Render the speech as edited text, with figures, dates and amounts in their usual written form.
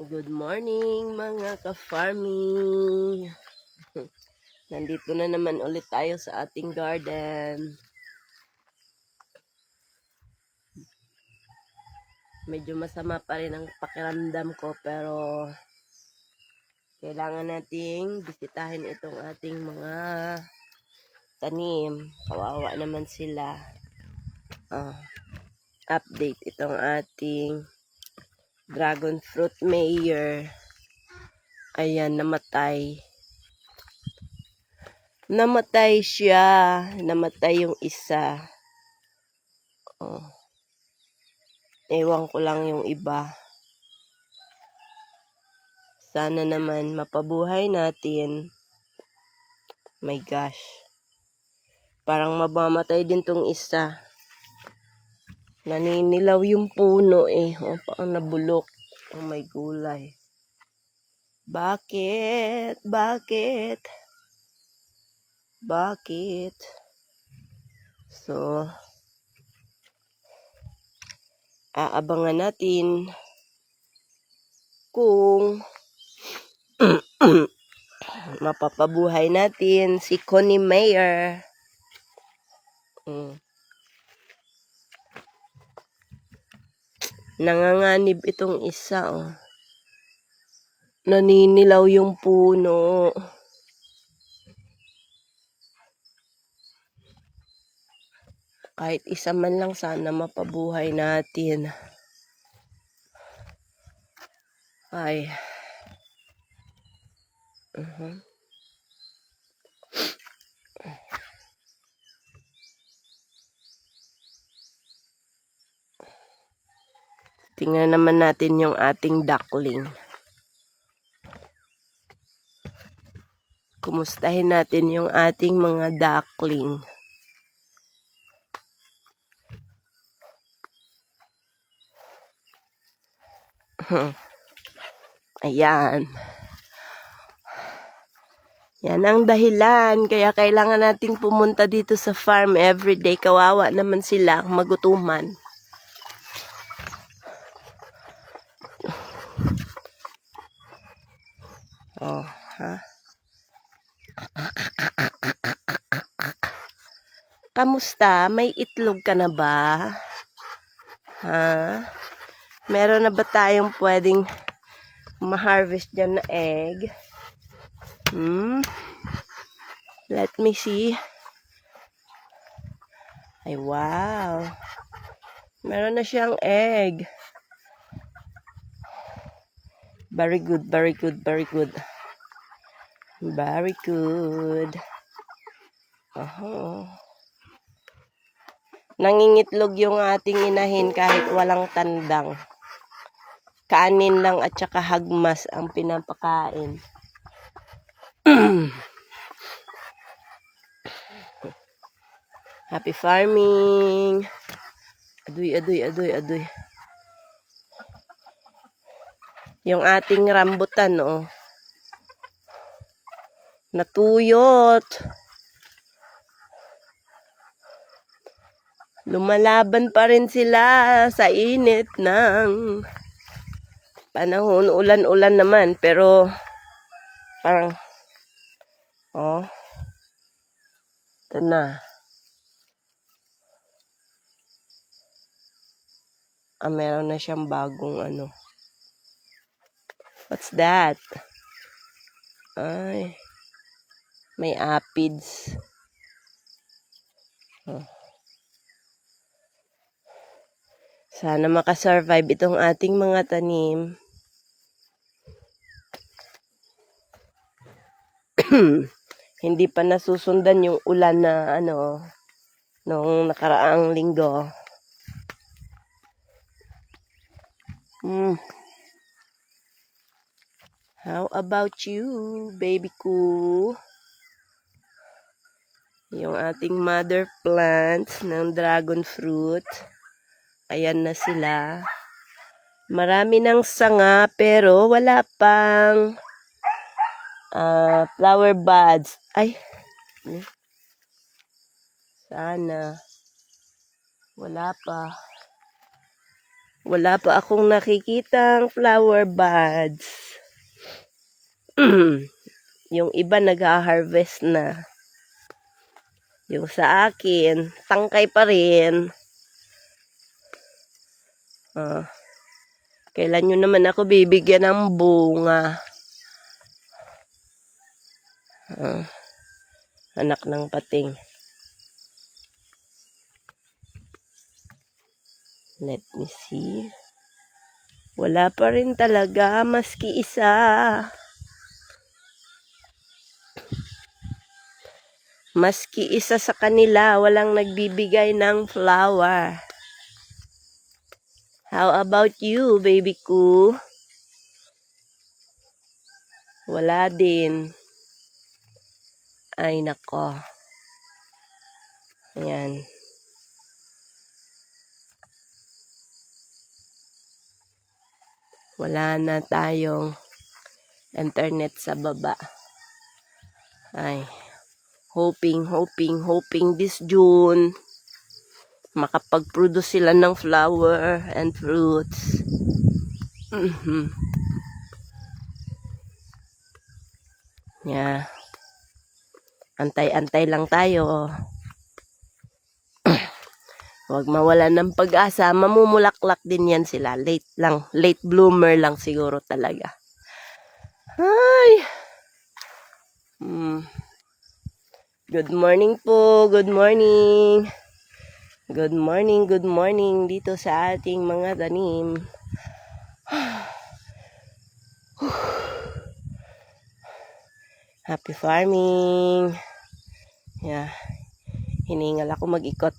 Good morning mga ka-farming. Nandito na naman ulit tayo sa ating garden. Medyo masama pa rin ang pakiramdam ko pero kailangan nating bisitahin itong ating mga tanim. Kawawa naman sila. Update itong ating dragon fruit mayor. Ayan, namatay. Namatay siya. Namatay yung isa. Ewan ko lang yung iba. Sana naman mapabuhay natin. My gosh. Parang mamamatay din tong isa. Naninilaw yung puno eh. O, parang nabulok. Oh my gulay. Bakit? Bakit? Bakit? So, aabangan natin kung mapapabuhay natin si Connie Mayer. Nanganganib itong isa, oh. Naninilaw yung puno. Kahit isa man lang sana mapabuhay natin. Ay. Tingnan naman natin yung ating duckling. Kumustahin natin yung ating mga duckling. Ayan. Yan ang dahilan. Kaya kailangan nating pumunta dito sa farm everyday. Kawawa naman sila magutuman. Oh, ha? Kamusta? May itlog ka na ba? Ha? Meron na ba tayong pwedeng ma-harvest dyan na egg? Let me see. Ay, wow. Meron na siyang egg. Very good, very good, very good. Very good. Nangingitlog yung ating inahin kahit walang tandang. Kanin lang at saka hagmas ang pinapakain. Happy farming! Aduy, aduy, aduy, aduy. Yung ating rambutan, oh. Natuyot. Lumalaban pa rin sila sa init ng panahon. Ulan-ulan naman, pero parang, oh, ito na. Meron na siyang bagong ano. What's that? Ay, may aphids. Sana makasurvive itong ating mga tanim. Hindi pa nasusundan yung ulan na ano nung nakaraang linggo. How about you, baby ko? Yung ating mother plants ng dragon fruit. Ayan na sila. Marami ng sanga pero wala pang flower buds. Ay. Sana. Wala pa. Wala pa akong nakikitang flower buds. Yung iba nag-harvest na. Yung sa akin, tangkay pa rin. Kailan nyo naman ako bibigyan ng bunga? Anak ng pating. Let me see. Wala pa rin talaga, maski isa. Maski isa sa kanila, walang nagbibigay ng flower. How about you, baby ko? Wala din. Ay, nako. Ayan. Wala na tayong internet sa baba. Ay. Hoping this June makapag-produce sila ng flower and fruits. Yeah. Antay-antay lang tayo. Huwag mawala ng pag-asa. Mamumulaklak din yan sila. Late lang. Late bloomer lang siguro talaga. Ay! Good morning po. Good morning. Good morning dito sa ating mga tanim. Happy farming. Yeah. Hiningal ako mag-ikot.